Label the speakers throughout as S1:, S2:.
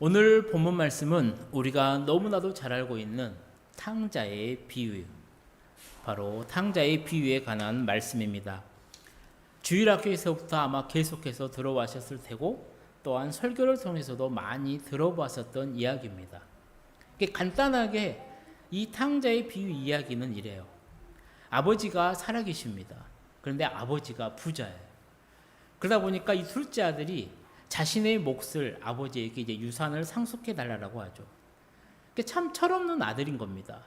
S1: 오늘 본문 말씀은 우리가 너무나도 잘 알고 있는 탕자의 비유, 바로 탕자의 비유에 관한 말씀입니다. 주일학교에서부터 아마 계속해서 들어와셨을 테고 또한 설교를 통해서도 많이 들어보았었던 이야기입니다. 간단하게 이 탕자의 비유 이야기는 이래요. 아버지가 살아계십니다. 그런데 아버지가 부자예요. 그러다 보니까 이 둘째 아들이 자신의 몫을 아버지에게 이제 유산을 상속해 달라고 하죠. 참 철없는 아들인 겁니다.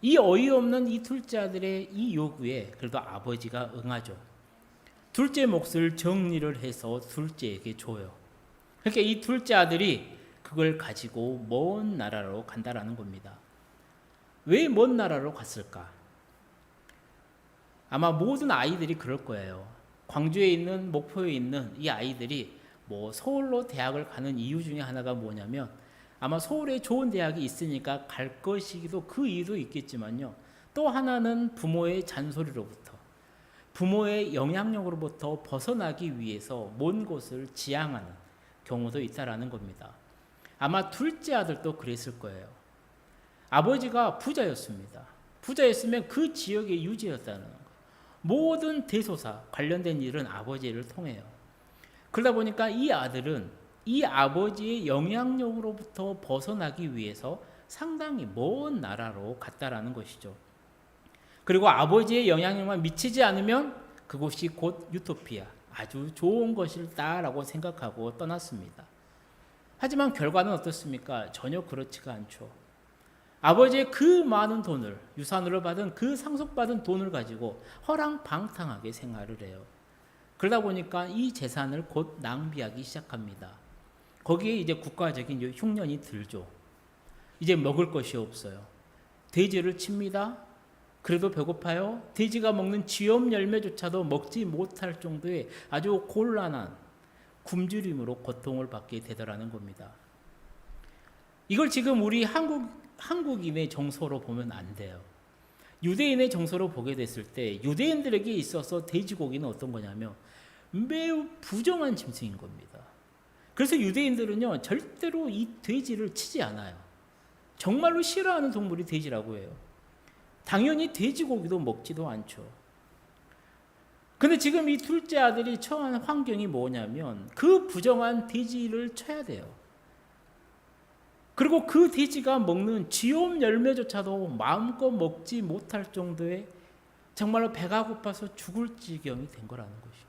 S1: 이 어이없는 이 둘째 아들의 이 요구에 그래도 아버지가 응하죠. 둘째 몫을 정리를 해서 둘째에게 줘요. 그러니까 이 둘째 아들이 그걸 가지고 먼 나라로 간다라는 겁니다. 왜 먼 나라로 갔을까? 아마 모든 아이들이 그럴 거예요. 광주에 있는, 목포에 있는 이 아이들이 서울로 대학을 가는 이유 중에 하나가 뭐냐면 아마 서울에 좋은 대학이 있으니까 갈 것이기도 그 이유도 있겠지만요. 또 하나는 부모의 잔소리로부터, 부모의 영향력으로부터 벗어나기 위해서 먼 곳을 지향하는 경우도 있다라는 겁니다. 아마 둘째 아들도 그랬을 거예요. 아버지가 부자였습니다. 부자였으면 그 지역의 유지였다는 거. 모든 대소사 관련된 일은 아버지를 통해요. 그러다 보니까 이 아들은 이 아버지의 영향력으로부터 벗어나기 위해서 상당히 먼 나라로 갔다라는 것이죠. 그리고 아버지의 영향력만 미치지 않으면 그곳이 곧 유토피아, 아주 좋은 것일다라고 생각하고 떠났습니다. 하지만 결과는 어떻습니까? 전혀 그렇지가 않죠. 아버지의 그 많은 돈을, 유산으로 받은 그 상속받은 돈을 가지고 허랑방탕하게 생활을 해요. 그러다 보니까 이 재산을 곧 낭비하기 시작합니다. 거기에 이제 국가적인 흉년이 들죠. 이제 먹을 것이 없어요. 돼지를 칩니다. 그래도 배고파요. 돼지가 먹는 쥐엄 열매조차도 먹지 못할 정도의 아주 곤란한 굶주림으로 고통을 받게 되더라는 겁니다. 이걸 지금 우리 한국인의 정서로 보면 안 돼요. 유대인의 정서로 보게 됐을 때 유대인들에게 있어서 돼지고기는 어떤 거냐면 매우 부정한 짐승인 겁니다. 그래서 유대인들은요 절대로 이 돼지를 치지 않아요. 정말로 싫어하는 동물이 돼지라고 해요. 당연히 돼지고기도 먹지도 않죠. 근데 지금 이 둘째 아들이 처한 환경이 뭐냐면 그 부정한 돼지를 쳐야 돼요. 그리고 그 돼지가 먹는 쥐엄 열매조차도 마음껏 먹지 못할 정도의 정말로 배가 고파서 죽을 지경이 된 거라는 것이죠.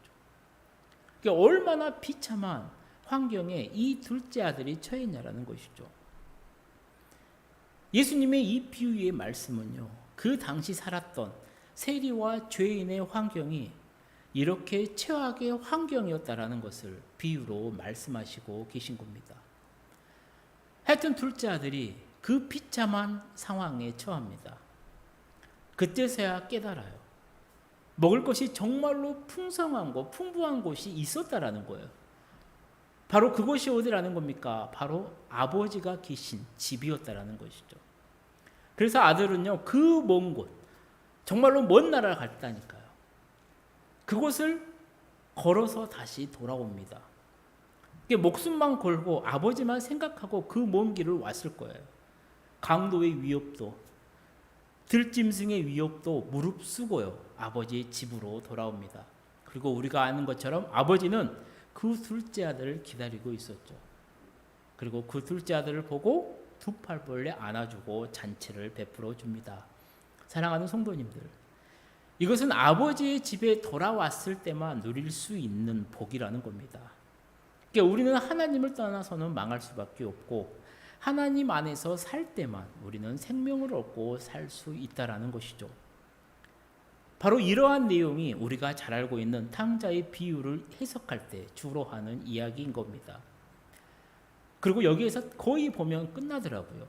S1: 그러니까 얼마나 비참한 환경에 이 둘째 아들이 처했냐라는 것이죠. 예수님의 이 비유의 말씀은요, 그 당시 살았던 세리와 죄인의 환경이 이렇게 최악의 환경이었다라는 것을 비유로 말씀하시고 계신 겁니다. 하여튼 둘째 아들이 그 비참한 상황에 처합니다. 그때서야 깨달아요. 먹을 것이 정말로 풍성한 곳, 풍부한 곳이 있었다라는 거예요. 바로 그것이 어디라는 겁니까? 바로 아버지가 계신 집이었다라는 것이죠. 그래서 아들은요, 그 먼 곳, 정말로 먼 나라를 갔다니까요. 그곳을 걸어서 다시 돌아옵니다. 목숨만 걸고 아버지만 생각하고 그 먼 길을 왔을 거예요. 강도의 위협도, 들짐승의 위협도 무릅쓰고요, 아버지의 집으로 돌아옵니다. 그리고 우리가 아는 것처럼 아버지는 그 둘째 아들을 기다리고 있었죠. 그리고 그 둘째 아들을 보고 두 팔 벌려 안아주고 잔치를 베풀어 줍니다. 사랑하는 성도님들, 이것은 아버지의 집에 돌아왔을 때만 누릴 수 있는 복이라는 겁니다. 그러니까 우리는 하나님을 떠나서는 망할 수밖에 없고 하나님 안에서 살 때만 우리는 생명을 얻고 살 수 있다라는 것이죠. 바로 이러한 내용이 우리가 잘 알고 있는 탕자의 비유를 해석할 때 주로 하는 이야기인 겁니다. 그리고 여기에서 거의 보면 끝나더라고요.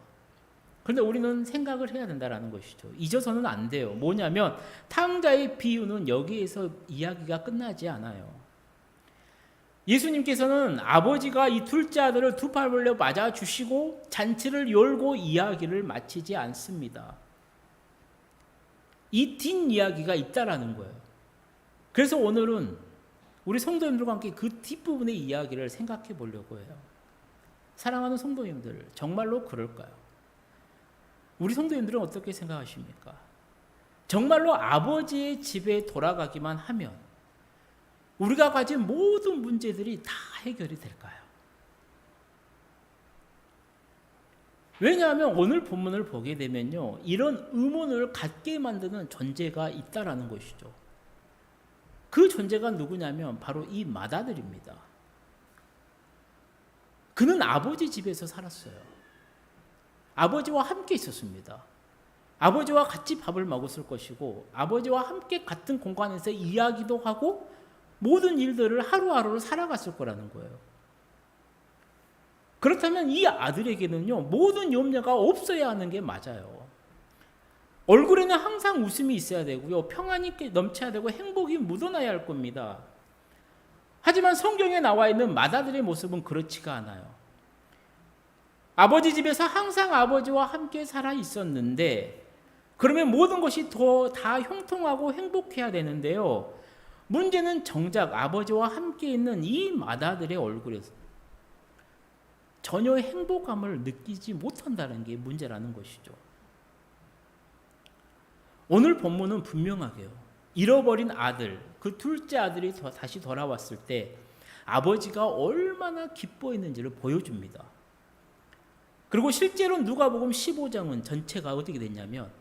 S1: 그런데 우리는 생각을 해야 된다는 것이죠. 잊어서는 안 돼요. 뭐냐면 탕자의 비유는 여기에서 이야기가 끝나지 않아요. 예수님께서는 아버지가 이 둘째 아들을 두 팔 벌려 맞아주시고 잔치를 열고 이야기를 마치지 않습니다. 이 뒷이야기가 있다라는 거예요. 그래서 오늘은 우리 성도님들과 함께 그 뒷부분의 이야기를 생각해 보려고 해요. 사랑하는 성도님들, 정말로 그럴까요? 우리 성도님들은 어떻게 생각하십니까? 정말로 아버지의 집에 돌아가기만 하면 우리가 가진 모든 문제들이 다 해결이 될까요? 왜냐하면 오늘 본문을 보게 되면요, 이런 의문을 갖게 만드는 존재가 있다라는 것이죠. 그 존재가 누구냐면 바로 이 마다들입니다. 그는 아버지 집에서 살았어요. 아버지와 함께 있었습니다. 아버지와 같이 밥을 먹었을 것이고 아버지와 함께 같은 공간에서 이야기도 하고 모든 일들을 하루하루를 살아갔을 거라는 거예요. 그렇다면 이 아들에게는요, 모든 염려가 없어야 하는 게 맞아요. 얼굴에는 항상 웃음이 있어야 되고요, 평안이 넘쳐야 되고 행복이 묻어나야 할 겁니다. 하지만 성경에 나와 있는 마다들의 모습은 그렇지가 않아요. 아버지 집에서 항상 아버지와 함께 살아 있었는데 그러면 모든 것이 다 형통하고 행복해야 되는데요, 문제는 정작 아버지와 함께 있는 이 마다들의 얼굴에서 전혀 행복감을 느끼지 못한다는 게 문제라는 것이죠. 오늘 본문은 분명하게요, 잃어버린 아들, 그 둘째 아들이 다시 돌아왔을 때 아버지가 얼마나 기뻐했는지를 보여줍니다. 그리고 실제로 누가복음 15장은 전체가 어떻게 됐냐면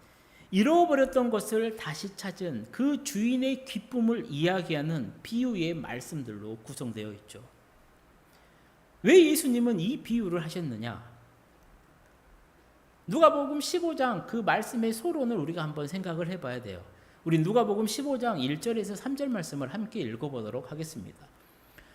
S1: 잃어버렸던 것을 다시 찾은 그 주인의 기쁨을 이야기하는 비유의 말씀들로 구성되어 있죠. 왜 예수님은 이 비유를 하셨느냐? 누가복음 15장 그 말씀의 소론을 우리가 한번 생각을 해봐야 돼요. 우리 누가복음 15장 1절에서 3절 말씀을 함께 읽어보도록 하겠습니다.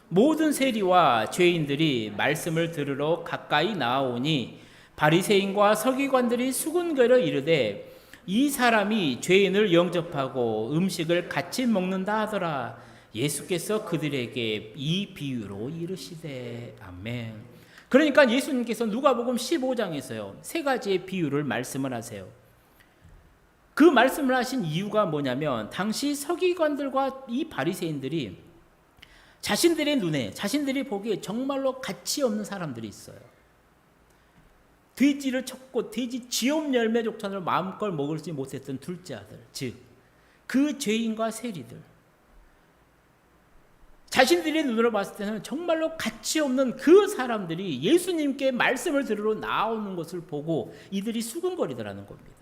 S1: 모든 세리와 죄인들이 말씀을 들으러 가까이 나아오니 바리새인과 서기관들이 수군거려 이르되 이 사람이 죄인을 영접하고 음식을 같이 먹는다 하더라. 예수께서 그들에게 이 비유로 이르시되 아멘. 그러니까 예수님께서 누가복음 15장에서요, 세 가지의 비유를 말씀을 하세요. 그 말씀을 하신 이유가 뭐냐면 당시 서기관들과 이 바리새인들이 자신들의 눈에, 자신들이 보기에 정말로 가치 없는 사람들이 있어요. 돼지를 쳤고 돼지 지옥 열매족찬을 마음껏 먹을지 못했던 둘째 아들, 즉 그 죄인과 세리들, 자신들의 눈으로 봤을 때는 정말로 가치 없는 그 사람들이 예수님께 말씀을 들으러 나오는 것을 보고 이들이 수군거리더라는 겁니다.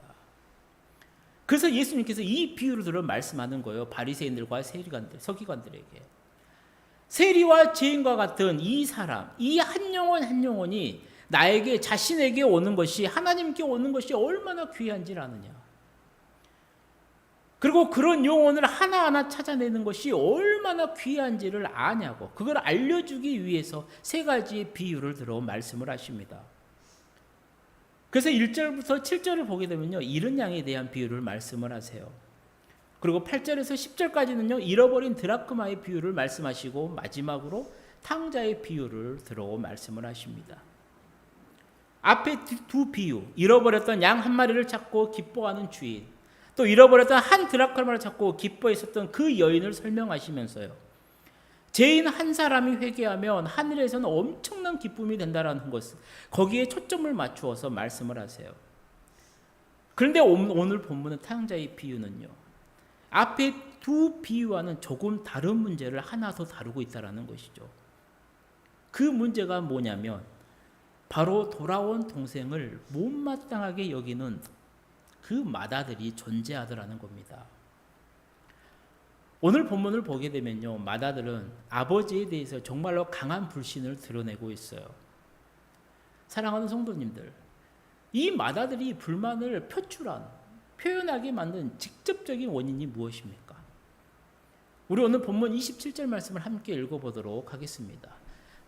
S1: 그래서 예수님께서 이 비유를 들어 말씀하는 거예요. 바리새인들과 세리관들, 서기관들에게. 세리와 죄인과 같은 이 사람, 이 한 영혼 한 영혼이 나에게, 자신에게 오는 것이, 하나님께 오는 것이 얼마나 귀한지를 아느냐. 그리고 그런 영혼을 하나하나 찾아내는 것이 얼마나 귀한지를 아냐고, 그걸 알려주기 위해서 세 가지의 비유를 들어 말씀을 하십니다. 그래서 1절부터 7절을 보게 되면요, 잃은 양에 대한 비유를 말씀을 하세요. 그리고 8절에서 10절까지는요, 잃어버린 드라크마의 비유를 말씀하시고 마지막으로 탕자의 비유를 들어 말씀을 하십니다. 앞에 두 비유, 잃어버렸던 양 한 마리를 찾고 기뻐하는 주인, 또 잃어버렸던 한 드라크마를 찾고 기뻐했었던 그 여인을 설명하시면서요, 죄인 한 사람이 회개하면 하늘에서는 엄청난 기쁨이 된다는 것, 거기에 초점을 맞추어서 말씀을 하세요. 그런데 오늘 본문의 탕자의 비유는요, 앞에 두 비유와는 조금 다른 문제를 하나 더 다루고 있다는 것이죠. 그 문제가 뭐냐면 바로 돌아온 동생을 못마땅하게 여기는 그 마다들이 존재하더라는 겁니다. 오늘 본문을 보게 되면요, 마다들은 아버지에 대해서 정말로 강한 불신을 드러내고 있어요. 사랑하는 성도님들, 이 마다들이 불만을 표현하게 만든 직접적인 원인이 무엇입니까? 우리 오늘 본문 27절 말씀을 함께 읽어보도록 하겠습니다.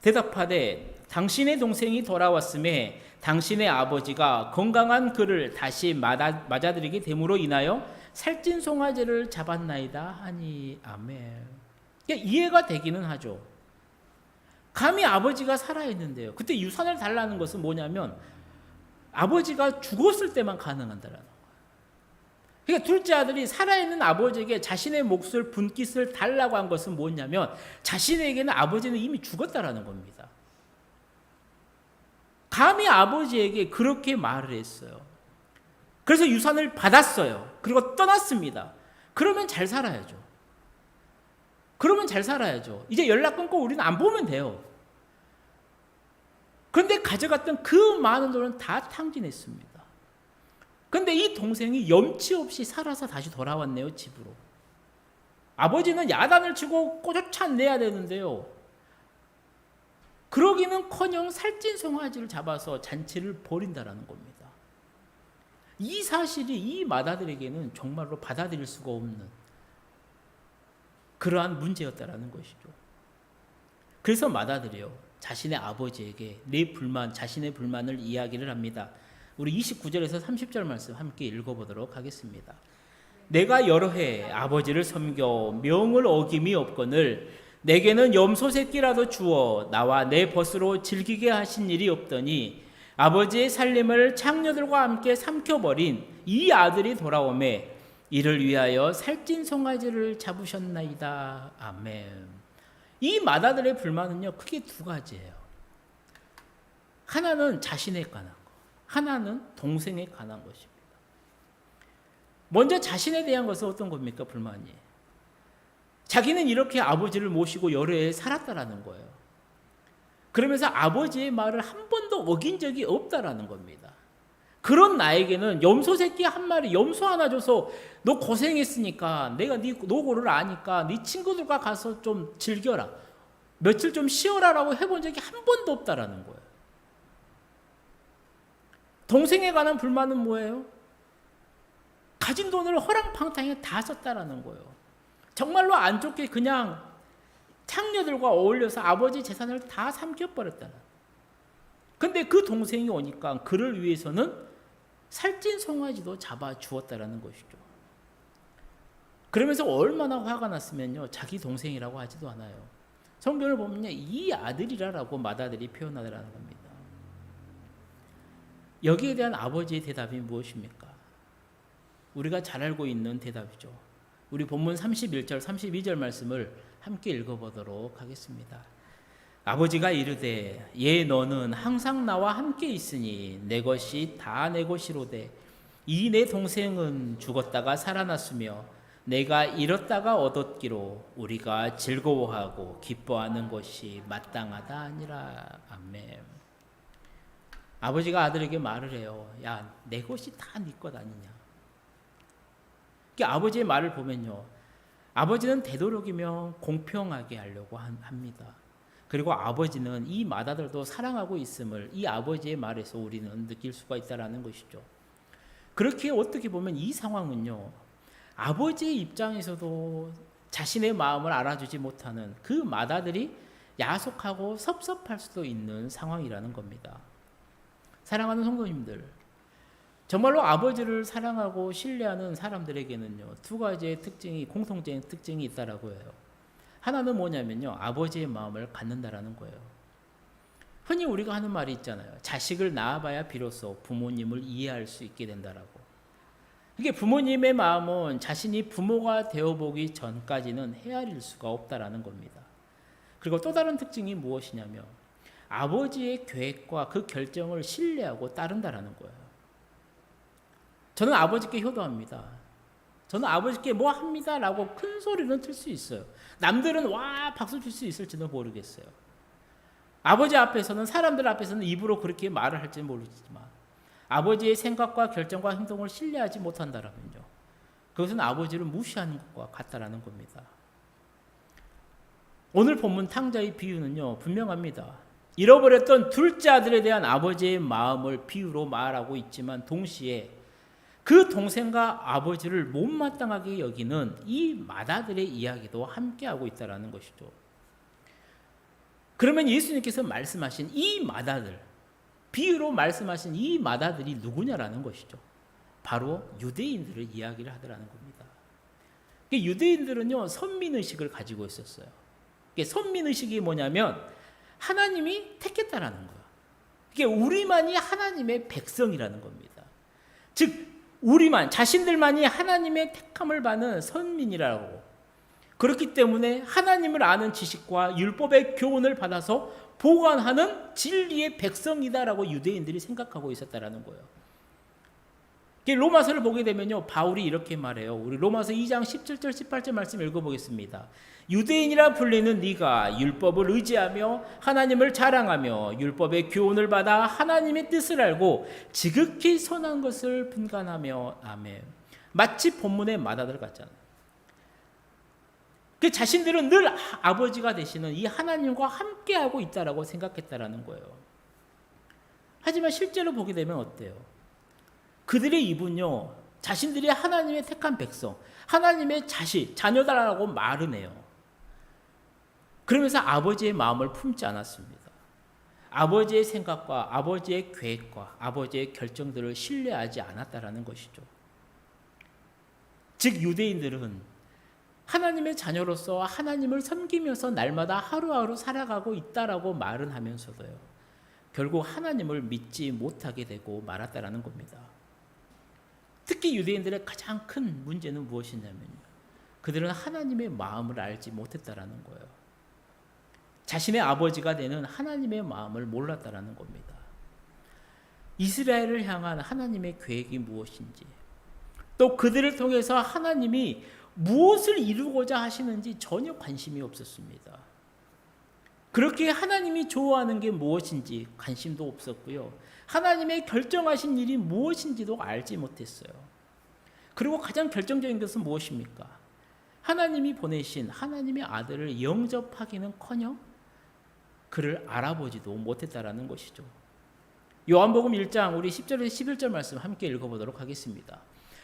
S1: 대답하되 당신의 동생이 돌아왔음에 당신의 아버지가 건강한 그를 다시 맞아들이게 됨으로 인하여 살찐 송아지를 잡았나이다 하니 아멘. 이해가 되기는 하죠. 감히 아버지가 살아있는데요, 그때 유산을 달라는 것은 뭐냐면 아버지가 죽었을 때만 가능한다라는 거예요. 그러니까 둘째 아들이 살아있는 아버지에게 자신의 몫을, 분깃을 달라고 한 것은 뭐냐면 자신에게는 아버지는 이미 죽었다라는 겁니다. 감히 아버지에게 그렇게 말을 했어요. 그래서 유산을 받았어요. 그리고 떠났습니다. 그러면 잘 살아야죠. 그러면 잘 살아야죠. 이제 연락 끊고 우리는 안 보면 돼요. 그런데 가져갔던 그 많은 돈은 다 탕진했습니다. 그런데 이 동생이 염치 없이 살아서 다시 돌아왔네요, 집으로. 아버지는 야단을 치고 쫓아내야 되는데요. 그러기는커녕 살찐 송아지를 잡아서 잔치를 벌인다라는 겁니다. 이 사실이 이 맏아들에게는 정말로 받아들일 수가 없는 그러한 문제였다라는 것이죠. 그래서 맏아들이요, 자신의 아버지에게 자신의 불만을 이야기를 합니다. 우리 29절에서 30절 말씀 함께 읽어보도록 하겠습니다. 내가 여러 해 아버지를 섬겨 명을 어김이 없거늘 내게는 염소 새끼라도 주어 나와 내 벗으로 즐기게 하신 일이 없더니 아버지의 살림을 창녀들과 함께 삼켜버린 이 아들이 돌아오매 이를 위하여 살찐 송아지를 잡으셨나이다. 아멘. 이 맏아들의 불만은요, 크게 두 가지예요. 하나는 자신에 관한 것, 하나는 동생에 관한 것입니다. 먼저 자신에 대한 것은 어떤 겁니까? 불만이. 자기는 이렇게 아버지를 모시고 여러 해 살았다라는 거예요. 그러면서 아버지의 말을 한 번도 어긴 적이 없다라는 겁니다. 그런 나에게는 염소 새끼 한 마리, 염소 하나 줘서 너 고생했으니까 내가 네 노고를 아니까 네 친구들과 가서 좀 즐겨라, 며칠 좀 쉬어라라고 해본 적이 한 번도 없다라는 거예요. 동생에 관한 불만은 뭐예요? 가진 돈을 허랑방탕에 다 썼다라는 거예요. 정말로 안 좋게 그냥 창녀들과 어울려서 아버지 재산을 다 삼켜버렸다는. 근데 그 동생이 오니까 그를 위해서는 살찐 송아지도 잡아 주었다라는 것이죠. 그러면서 얼마나 화가 났으면요, 자기 동생이라고 하지도 않아요. 성경을 보면요, 이 아들이라고 맏아들이 표현하더라는 겁니다. 여기에 대한 아버지의 대답이 무엇입니까? 우리가 잘 알고 있는 대답이죠. 우리 본문 31절, 32절 말씀을 함께 읽어보도록 하겠습니다. 아버지가 이르되 예 너는 항상 나와 함께 있으니 내 것이 다 내 것이로되 이 내 동생은 죽었다가 살아났으며 내가 잃었다가 얻었기로 우리가 즐거워하고 기뻐하는 것이 마땅하다 아니라. 아멘. 아버지가 아들에게 말을 해요. 야, 내 것이 다 네 것 아니냐. 아버지의 말을 보면요, 아버지는 되도록이면 공평하게 하려고 합니다. 그리고 아버지는 이 맏아들도 사랑하고 있음을 이 아버지의 말에서 우리는 느낄 수가 있다는 것이죠. 그렇게 어떻게 보면 이 상황은요, 아버지의 입장에서도 자신의 마음을 알아주지 못하는 그 맏아들이 야속하고 섭섭할 수도 있는 상황이라는 겁니다. 사랑하는 성도님들, 정말로 아버지를 사랑하고 신뢰하는 사람들에게는요, 두 가지의 공통적인 특징이 있다라고 해요. 하나는 뭐냐면요, 아버지의 마음을 갖는다라는 거예요. 흔히 우리가 하는 말이 있잖아요. 자식을 낳아봐야 비로소 부모님을 이해할 수 있게 된다라고. 이게 부모님의 마음은 자신이 부모가 되어보기 전까지는 헤아릴 수가 없다라는 겁니다. 그리고 또 다른 특징이 무엇이냐면 아버지의 계획과 그 결정을 신뢰하고 따른다라는 거예요. 저는 아버지께 효도합니다. 저는 아버지께 뭐 합니다 라고 큰 소리는 칠 수 있어요. 남들은 와 박수 칠 수 있을지는 모르겠어요. 아버지 앞에서는, 사람들 앞에서는 입으로 그렇게 말을 할지는 모르지만 아버지의 생각과 결정과 행동을 신뢰하지 못한다면요, 그것은 아버지를 무시하는 것과 같다라는 겁니다. 오늘 본문 탕자의 비유는요, 분명합니다. 잃어버렸던 둘째 아들에 대한 아버지의 마음을 비유로 말하고 있지만 동시에 그 동생과 아버지를 못마땅하게 여기는 이 맏아들의 이야기도 함께하고 있다는 것이죠. 그러면 예수님께서 말씀하신 이 맏아들, 비유로 말씀하신 이 맏아들이 누구냐라는 것이죠. 바로 유대인들을 이야기를 하더라는 겁니다. 유대인들은요, 선민의식을 가지고 있었어요. 선민의식이 뭐냐면 하나님이 택했다라는 거예요. 이게 우리만이 하나님의 백성이라는 겁니다. 즉 우리만, 자신들만이 하나님의 택함을 받는 선민이라고, 그렇기 때문에 하나님을 아는 지식과 율법의 교훈을 받아서 보관하는 진리의 백성이다라고 유대인들이 생각하고 있었다라는 거예요. 로마서를 보게 되면요, 바울이 이렇게 말해요. 우리 로마서 2장 17절 18절 말씀 읽어보겠습니다. 유대인이라 불리는 네가 율법을 의지하며 하나님을 자랑하며 율법의 교훈을 받아 하나님의 뜻을 알고 지극히 선한 것을 분간하며. 아멘. 마치 본문의 마다들 같잖아요. 그 자신들은 늘 아버지가 되시는 이 하나님과 함께하고 있다라고 생각했다라는 거예요. 하지만 실제로 보게 되면 어때요? 그들의 입은요, 자신들이 하나님의 택한 백성, 하나님의 자녀다라고 말은 해요. 그러면서 아버지의 마음을 품지 않았습니다. 아버지의 생각과 아버지의 계획과 아버지의 결정들을 신뢰하지 않았다라는 것이죠. 즉 유대인들은 하나님의 자녀로서 하나님을 섬기면서 날마다 하루하루 살아가고 있다라고 말은 하면서도요, 결국 하나님을 믿지 못하게 되고 말았다라는 겁니다. 특히 유대인들의 가장 큰 문제는 무엇이냐면요, 그들은 하나님의 마음을 알지 못했다라는 거예요. 자신의 아버지가 되는 하나님의 마음을 몰랐다라는 겁니다. 이스라엘을 향한 하나님의 계획이 무엇인지, 또 그들을 통해서 하나님이 무엇을 이루고자 하시는지 전혀 관심이 없었습니다. 그렇게 하나님이 좋아하는 게 무엇인지 관심도 없었고요, 하나님의 결정하신 일이 무엇인지도 알지 못했어요. 그리고 가장 결정적인 것은 무엇입니까? 하나님이 보내신 하나님의 아들을 영접하기는커녕 그를 알아보지도 못했다라는 것이죠. 요한복음 1장 우리 10절에서 11절 말씀 함께 읽어보도록 하겠습니다.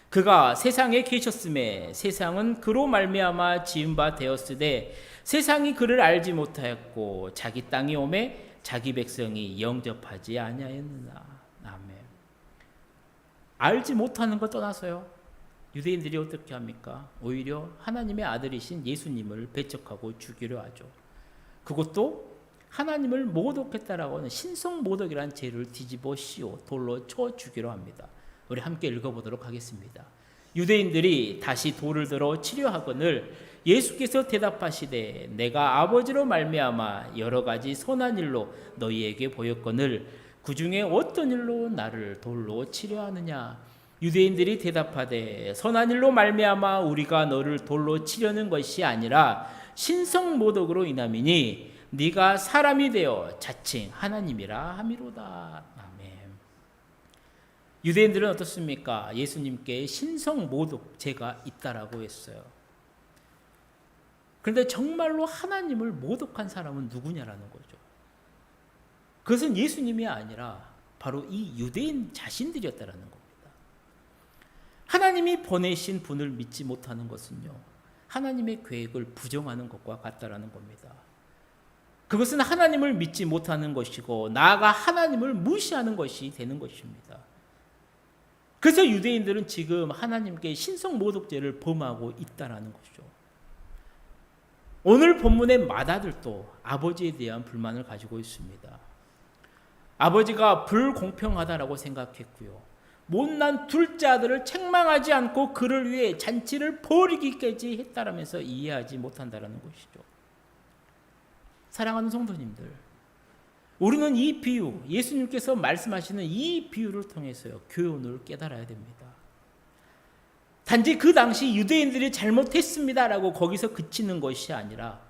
S1: 그가 세상에 계셨음에 세상은 그로 말미암아 지은 바 되었으되 세상이 그를 알지 못하였고 자기 땅에 오매 자기 백성이 영접하지 아니하였느냐. 아멘. 알지 못하는 것 떠나서요, 유대인들이 어떻게 합니까? 오히려 하나님의 아들이신 예수님을 배척하고 죽이려 하죠. 그것도 하나님을 모독했다라고 하는 신성모독이라는 죄를 뒤집어 씌워 돌로 쳐 죽이려 합니다. 우리 함께 읽어보도록 하겠습니다. 유대인들이 다시 돌을 들어 치려 하거늘 예수께서 대답하시되 내가 아버지로 말미암아 여러 가지 선한 일로 너희에게 보였거늘 그 중에 어떤 일로 나를 돌로 치려 하느냐. 유대인들이 대답하되 선한 일로 말미암아 우리가 너를 돌로 치려는 것이 아니라 신성모독으로 인함이니 네가 사람이 되어 자칭 하나님이라 함이로다. 아멘. 유대인들은 어떻습니까? 예수님께 신성모독죄가 있다라고 했어요. 그런데 정말로 하나님을 모독한 사람은 누구냐라는 거죠. 그것은 예수님이 아니라 바로 이 유대인 자신들이었다라는 겁니다. 하나님이 보내신 분을 믿지 못하는 것은요, 하나님의 계획을 부정하는 것과 같다라는 겁니다. 그것은 하나님을 믿지 못하는 것이고 나아가 하나님을 무시하는 것이 되는 것입니다. 그래서 유대인들은 지금 하나님께 신성모독죄를 범하고 있다라는 것이죠. 오늘 본문의 마다들도 아버지에 대한 불만을 가지고 있습니다. 아버지가 불공평하다라고 생각했고요, 못난 둘째 아들을 책망하지 않고 그를 위해 잔치를 벌이기까지 했다라면서 이해하지 못한다라는 것이죠. 사랑하는 성도님들, 우리는 이 비유, 예수님께서 말씀하시는 이 비유를 통해서요, 교훈을 깨달아야 됩니다. 단지 그 당시 유대인들이 잘못했습니다라고 거기서 그치는 것이 아니라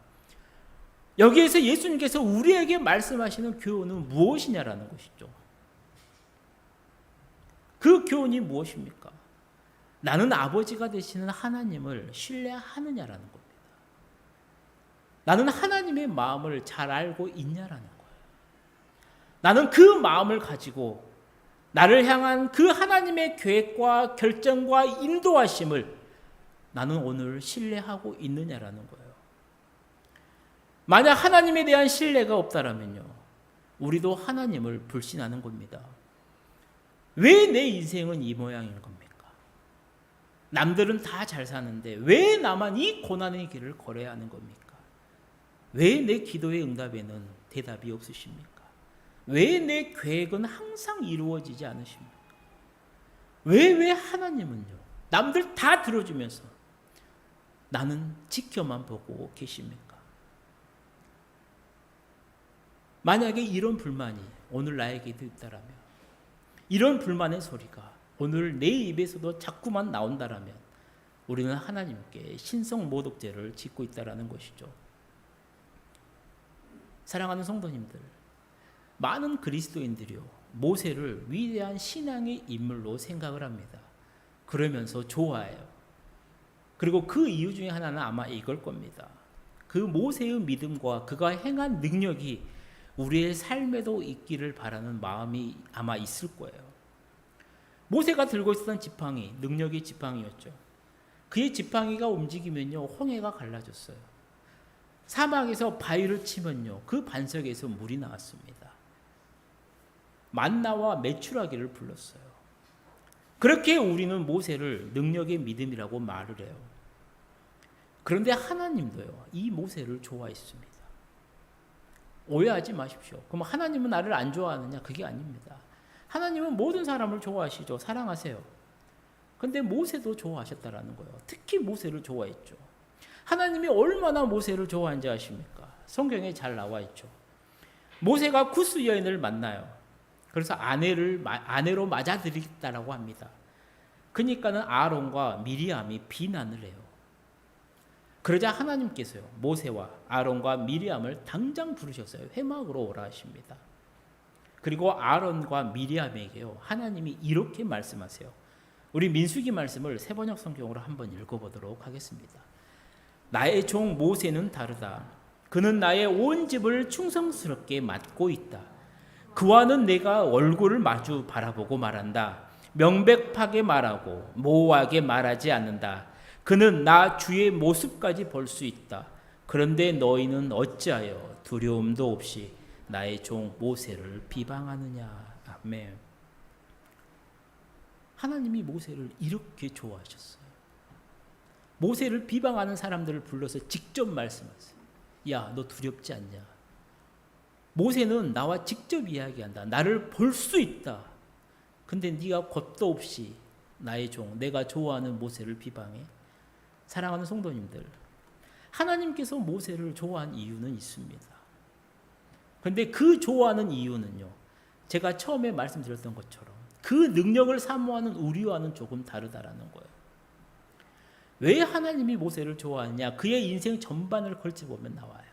S1: 여기에서 예수님께서 우리에게 말씀하시는 교훈은 무엇이냐라는 것이죠. 그 교훈이 무엇입니까? 나는 아버지가 되시는 하나님을 신뢰하느냐라는 겁니다. 나는 하나님의 마음을 잘 알고 있냐라는 거예요. 나는 그 마음을 가지고 나를 향한 그 하나님의 계획과 결정과 인도하심을 나는 오늘 신뢰하고 있느냐라는 거예요. 만약 하나님에 대한 신뢰가 없다라면요, 우리도 하나님을 불신하는 겁니다. 왜 내 인생은 이 모양인 겁니까? 남들은 다 잘 사는데 왜 나만 이 고난의 길을 걸어야 하는 겁니까? 왜 내 기도의 응답에는 대답이 없으십니까? 왜 내 계획은 항상 이루어지지 않으십니까? 왜 하나님은요, 남들 다 들어주면서 나는 지켜만 보고 계십니까? 만약에 이런 불만이 오늘 나에게도 있다라면, 이런 불만의 소리가 오늘 내 입에서도 자꾸만 나온다라면 우리는 하나님께 신성모독죄를 짓고 있다라는 것이죠. 사랑하는 성도님들, 많은 그리스도인들이요 모세를 위대한 신앙의 인물로 생각을 합니다. 그러면서 좋아해요. 그리고 그 이유 중에 하나는 아마 이걸 겁니다. 그 모세의 믿음과 그가 행한 능력이 우리의 삶에도 있기를 바라는 마음이 아마 있을 거예요. 모세가 들고 있었던 지팡이, 능력의 지팡이였죠. 그의 지팡이가 움직이면요 홍해가 갈라졌어요. 사막에서 바위를 치면요 그 반석에서 물이 나왔습니다. 만나와 메추라기를 불렀어요. 그렇게 우리는 모세를 능력의 믿음이라고 말을 해요. 그런데 하나님도요 이 모세를 좋아했습니다. 오해하지 마십시오. 그럼 하나님은 나를 안 좋아하느냐? 그게 아닙니다. 하나님은 모든 사람을 좋아하시죠. 사랑하세요. 근데 모세도 좋아하셨다라는 거예요. 특히 모세를 좋아했죠. 하나님이 얼마나 모세를 좋아하는지 아십니까? 성경에 잘 나와 있죠. 모세가 구스 여인을 만나요. 그래서 아내로 맞아들이겠다라고 합니다. 그러니까는 아론과 미리암이 비난을 해요. 그러자 하나님께서요 모세와 아론과 미리암을 당장 부르셨어요. 회막으로 오라 하십니다. 그리고 아론과 미리암에게요 하나님이 이렇게 말씀하세요. 우리 민수기 말씀을 세번역 성경으로 한번 읽어보도록 하겠습니다. 나의 종 모세는 다르다. 그는 나의 온 집을 충성스럽게 맡고 있다. 그와는 내가 얼굴을 마주 바라보고 말한다. 명백하게 말하고 모호하게 말하지 않는다. 그는 나 주의 모습까지 볼 수 있다. 그런데 너희는 어찌하여 두려움도 없이 나의 종 모세를 비방하느냐. 아멘. 하나님이 모세를 이렇게 좋아하셨어요. 모세를 비방하는 사람들을 불러서 직접 말씀하세요. 야, 너 두렵지 않냐? 모세는 나와 직접 이야기한다. 나를 볼 수 있다. 근데 네가 겁도 없이 나의 종, 내가 좋아하는 모세를 비방해? 사랑하는 성도님들, 하나님께서 모세를 좋아한 이유는 있습니다. 근데 그 좋아하는 이유는요, 제가 처음에 말씀드렸던 것처럼 그 능력을 사모하는 우리와는 조금 다르다라는 거예요. 왜 하나님이 모세를 좋아하느냐? 그의 인생 전반을 걸쳐보면 나와요.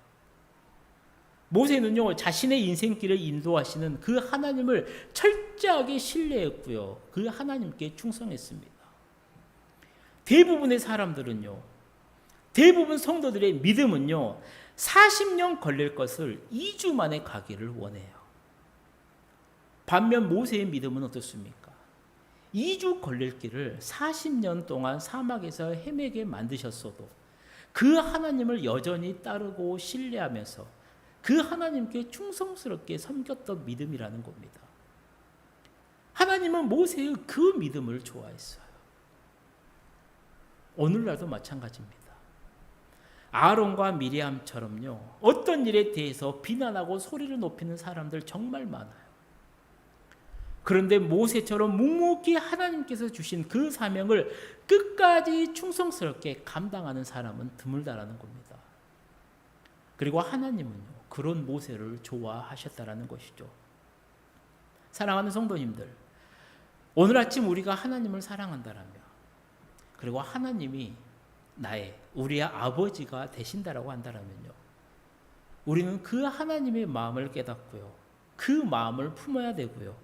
S1: 모세는요 자신의 인생길을 인도하시는 그 하나님을 철저하게 신뢰했고요 그 하나님께 충성했습니다. 대부분의 사람들은요, 대부분 성도들의 믿음은요 40년 걸릴 것을 2주 만에 가기를 원해요. 반면 모세의 믿음은 어떻습니까? 2주 걸릴 길을 40년 동안 사막에서 헤매게 만드셨어도 그 하나님을 여전히 따르고 신뢰하면서 그 하나님께 충성스럽게 섬겼던 믿음이라는 겁니다. 하나님은 모세의 그 믿음을 좋아했어요. 오늘날도 마찬가지입니다. 아론과 미리암처럼요 어떤 일에 대해서 비난하고 소리를 높이는 사람들 정말 많아요. 그런데 모세처럼 묵묵히 하나님께서 주신 그 사명을 끝까지 충성스럽게 감당하는 사람은 드물다라는 겁니다. 그리고 하나님은요 그런 모세를 좋아하셨다라는 것이죠. 사랑하는 성도님들, 오늘 아침 우리가 하나님을 사랑한다라면, 그리고 하나님이 우리의 아버지가 되신다라고 한다라면요, 우리는 그 하나님의 마음을 깨닫고요, 그 마음을 품어야 되고요,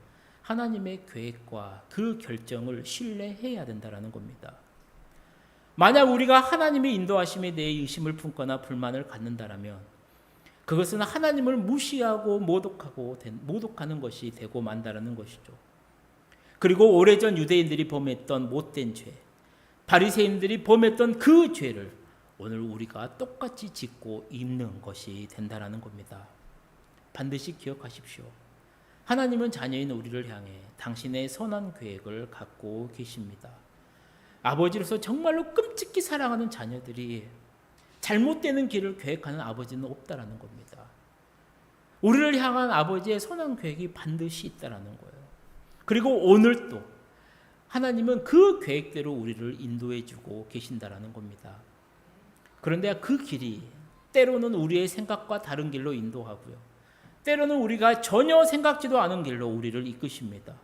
S1: 하나님의 계획과 그 결정을 신뢰해야 된다라는 겁니다. 만약 우리가 하나님의 인도하심에 대해 의심을 품거나 불만을 갖는다라면 그것은 하나님을 무시하고 모독하는 것이 되고 만다라는 것이죠. 그리고 오래전 유대인들이 범했던 못된 죄, 바리새인들이 범했던 그 죄를 오늘 우리가 똑같이 짓고 있는 것이 된다라는 겁니다. 반드시 기억하십시오. 하나님은 자녀인 우리를 향해 당신의 선한 계획을 갖고 계십니다. 아버지로서 정말로 끔찍히 사랑하는 자녀들이 잘못되는 길을 계획하는 아버지는 없다라는 겁니다. 우리를 향한 아버지의 선한 계획이 반드시 있다라는 거예요. 그리고 오늘 또 하나님은 그 계획대로 우리를 인도해 주고 계신다라는 겁니다. 그런데 그 길이 때로는 우리의 생각과 다른 길로 인도하고요. 때로는 우리가 전혀 생각지도 않은 길로 우리를 이끄십니다.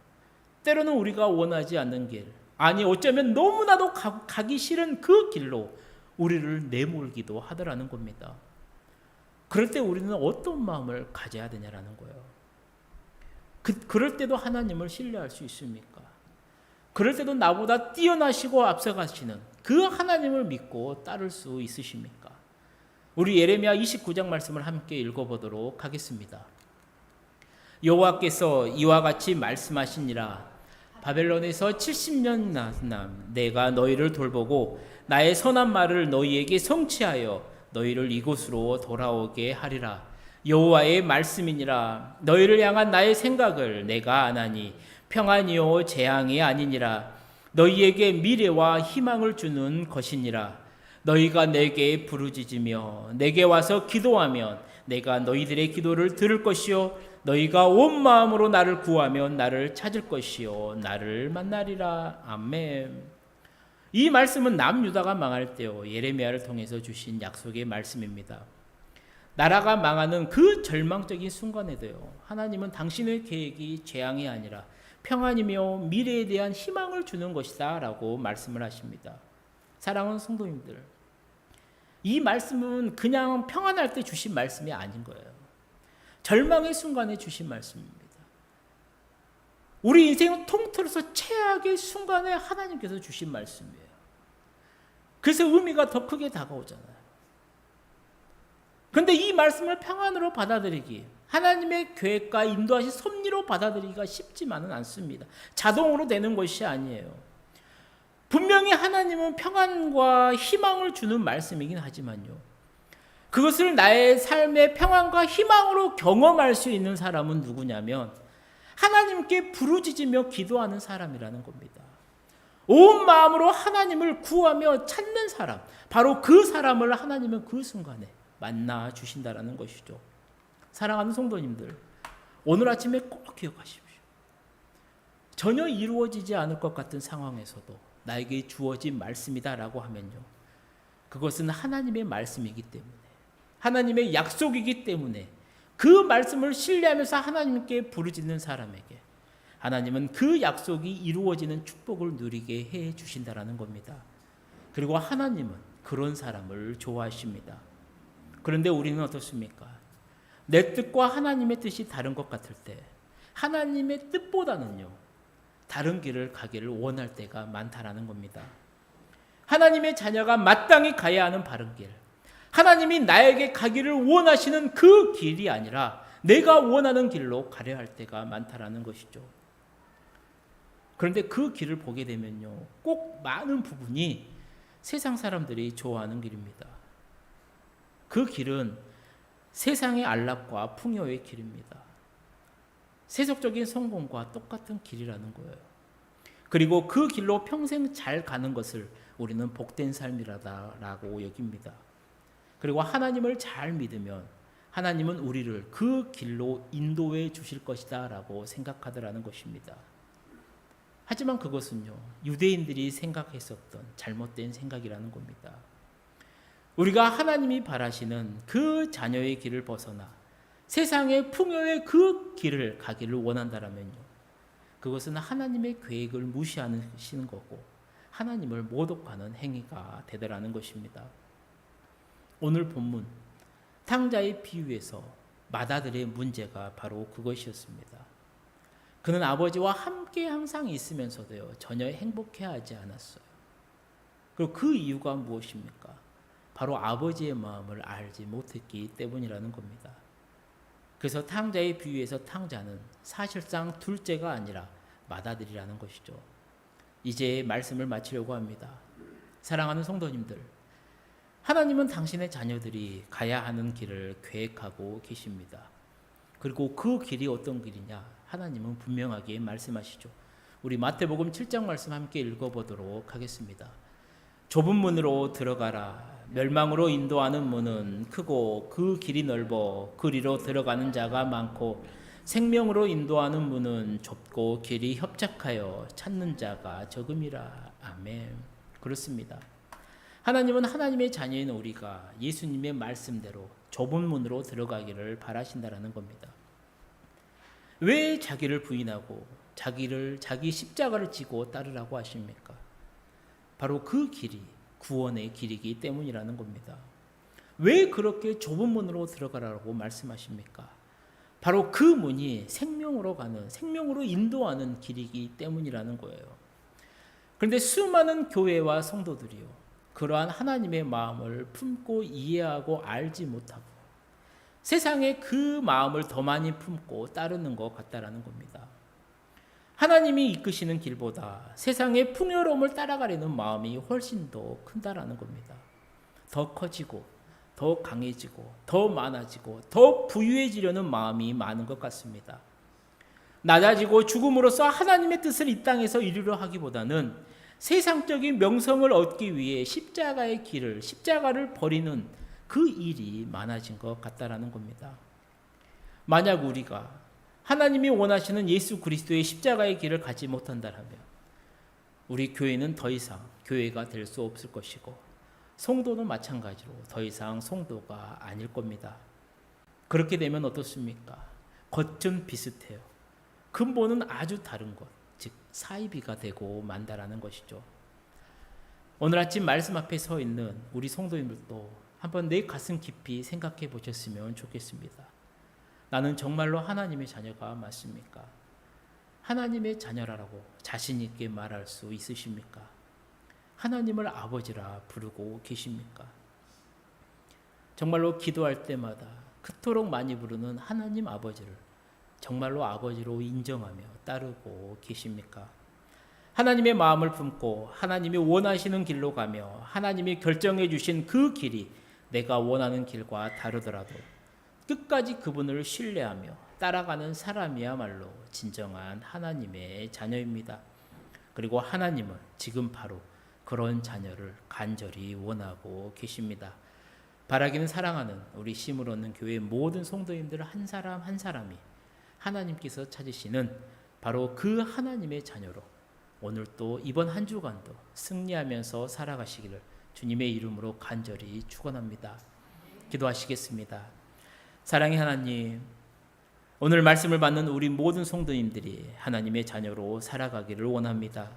S1: 때로는 우리가 원하지 않는 길, 아니 어쩌면 너무나도 가기 싫은 그 길로 우리를 내몰기도 하더라는 겁니다. 그럴 때 우리는 어떤 마음을 가져야 되냐라는 거예요. 그럴 때도 하나님을 신뢰할 수 있습니까? 그럴 때도 나보다 뛰어나시고 앞서가시는 그 하나님을 믿고 따를 수 있으십니까? 우리 예레미야 29장 말씀을 함께 읽어보도록 하겠습니다. 여호와께서 이와 같이 말씀하시니라. 바벨론에서 70년 남 내가 너희를 돌보고 나의 선한 말을 너희에게 성취하여 너희를 이곳으로 돌아오게 하리라. 여호와의 말씀이니라. 너희를 향한 나의 생각을 내가 아나니 평안이요 재앙이 아니니라. 너희에게 미래와 희망을 주는 것이니라. 너희가 내게 부르짖으며 내게 와서 기도하면 내가 너희들의 기도를 들을 것이요 너희가 온 마음으로 나를 구하면 나를 찾을 것이요 나를 만나리라. 아멘. 이 말씀은 남유다가 망할 때요 예레미야를 통해서 주신 약속의 말씀입니다. 나라가 망하는 그 절망적인 순간에도요 하나님은 당신의 계획이 재앙이 아니라 평안이며 미래에 대한 희망을 주는 것이다 라고 말씀을 하십니다. 사랑하는 성도님들, 이 말씀은 그냥 평안할 때 주신 말씀이 아닌 거예요. 절망의 순간에 주신 말씀입니다. 우리 인생을 통틀어서 최악의 순간에 하나님께서 주신 말씀이에요. 그래서 의미가 더 크게 다가오잖아요. 그런데 이 말씀을 평안으로 받아들이기, 하나님의 계획과 인도하신 섭리로 받아들이기가 쉽지만은 않습니다. 자동으로 되는 것이 아니에요. 분명히 하나님은 평안과 희망을 주는 말씀이긴 하지만요. 그것을 나의 삶의 평안과 희망으로 경험할 수 있는 사람은 누구냐면 하나님께 부르짖으며 기도하는 사람이라는 겁니다. 온 마음으로 하나님을 구하며 찾는 사람, 바로 그 사람을 하나님은 그 순간에 만나 주신다라는 것이죠. 사랑하는 성도님들, 오늘 아침에 꼭 기억하십시오. 전혀 이루어지지 않을 것 같은 상황에서도 나에게 주어진 말씀이다라고 하면요, 그것은 하나님의 말씀이기 때문에, 하나님의 약속이기 때문에 그 말씀을 신뢰하면서 하나님께 부르짖는 사람에게 하나님은 그 약속이 이루어지는 축복을 누리게 해 주신다라는 겁니다. 그리고 하나님은 그런 사람을 좋아하십니다. 그런데 우리는 어떻습니까? 내 뜻과 하나님의 뜻이 다른 것 같을 때 하나님의 뜻보다는요 다른 길을 가기를 원할 때가 많다라는 겁니다. 하나님의 자녀가 마땅히 가야 하는 바른 길, 하나님이 나에게 가기를 원하시는 그 길이 아니라 내가 원하는 길로 가려 할 때가 많다라는 것이죠. 그런데 그 길을 보게 되면요 꼭 많은 부분이 세상 사람들이 좋아하는 길입니다. 그 길은 세상의 안락과 풍요의 길입니다. 세속적인 성공과 똑같은 길이라는 거예요. 그리고 그 길로 평생 잘 가는 것을 우리는 복된 삶이라고 여깁니다. 그리고 하나님을 잘 믿으면 하나님은 우리를 그 길로 인도해 주실 것이다 라고 생각하더라는 것입니다. 하지만 그것은요 유대인들이 생각했었던 잘못된 생각이라는 겁니다. 우리가 하나님이 바라시는 그 자녀의 길을 벗어나 세상의 풍요의 그 길을 가기를 원한다면요 그것은 하나님의 계획을 무시하시는 거고 하나님을 모독하는 행위가 되더라는 것입니다. 오늘 본문 탕자의 비유에서 맏아들의 문제가 바로 그것이었습니다. 그는 아버지와 함께 항상 있으면서도요 전혀 행복해하지 않았어요. 그리고 그 이유가 무엇입니까? 바로 아버지의 마음을 알지 못했기 때문이라는 겁니다. 그래서 탕자의 비유에서 탕자는 사실상 둘째가 아니라 맏아들이라는 것이죠. 이제 말씀을 마치려고 합니다. 사랑하는 성도님들, 하나님은 당신의 자녀들이 가야 하는 길을 계획하고 계십니다. 그리고 그 길이 어떤 길이냐? 하나님은 분명하게 말씀하시죠. 우리 마태복음 7장 말씀 함께 읽어보도록 하겠습니다. 좁은 문으로 들어가라. 멸망으로 인도하는 문은 크고 그 길이 넓어 그리로 들어가는 자가 많고 생명으로 인도하는 문은 좁고 길이 협착하여 찾는 자가 적음이라. 아멘. 그렇습니다. 하나님은 하나님의 자녀인 우리가 예수님의 말씀대로 좁은 문으로 들어가기를 바라신다라는 겁니다. 왜 자기를 부인하고 자기 십자가를 지고 따르라고 하십니까? 바로 그 길이 구원의 길이기 때문이라는 겁니다. 왜 그렇게 좁은 문으로 들어가라고 말씀하십니까? 바로 그 문이 생명으로 가는, 생명으로 인도하는 길이기 때문이라는 거예요. 그런데 수많은 교회와 성도들이요, 그러한 하나님의 마음을 품고 이해하고 알지 못하고 세상에 그 마음을 더 많이 품고 따르는 것 같다라는 겁니다. 하나님이 이끄시는 길보다 세상의 풍요로움을 따라가려는 마음이 훨씬 더 큰다라는 겁니다. 더 커지고 더 강해지고 더 많아지고 더 부유해지려는 마음이 많은 것 같습니다. 낮아지고 죽음으로써 하나님의 뜻을 이 땅에서 이루려 하기보다는 세상적인 명성을 얻기 위해 십자가를 버리는 그 일이 많아진 것 같다라는 겁니다. 만약 우리가 하나님이 원하시는 예수 그리스도의 십자가의 길을 가지 못한다면 우리 교회는 더 이상 교회가 될 수 없을 것이고 성도는 마찬가지로 더 이상 성도가 아닐 겁니다. 그렇게 되면 어떻습니까? 겉은 비슷해요. 근본은 아주 다른 것, 즉 사이비가 되고 만다라는 것이죠. 오늘 아침 말씀 앞에 서 있는 우리 성도님들도 한번 내 가슴 깊이 생각해 보셨으면 좋겠습니다. 나는 정말로 하나님의 자녀가 맞습니까? 하나님의 자녀라고 자신 있게 말할 수 있으십니까? 하나님을 아버지라 부르고 계십니까? 정말로 기도할 때마다 그토록 많이 부르는 하나님 아버지를 정말로 아버지로 인정하며 따르고 계십니까? 하나님의 마음을 품고 하나님이 원하시는 길로 가며 하나님이 결정해 주신 그 길이 내가 원하는 길과 다르더라도 끝까지 그분을 신뢰하며 따라가는 사람이야말로 진정한 하나님의 자녀입니다. 그리고 하나님은 지금 바로 그런 자녀를 간절히 원하고 계십니다. 바라기는 사랑하는 우리 심을 얻는 교회 모든 성도님들 한 사람 한 사람이 하나님께서 찾으시는 바로 그 하나님의 자녀로 오늘 또 이번 한 주간도 승리하면서 살아가시기를 주님의 이름으로 간절히 축원합니다. 기도하시겠습니다. 사랑의 하나님, 오늘 말씀을 받는 우리 모든 성도님들이 하나님의 자녀로 살아가기를 원합니다.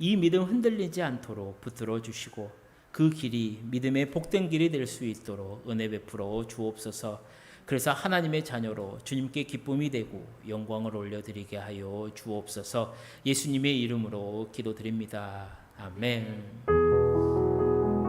S1: 이 믿음 흔들리지 않도록 붙들어 주시고 그 길이 믿음의 복된 길이 될 수 있도록 은혜 베풀어 주옵소서. 그래서 하나님의 자녀로 주님께 기쁨이 되고 영광을 올려드리게 하여 주옵소서. 예수님의 이름으로 기도드립니다. 아멘.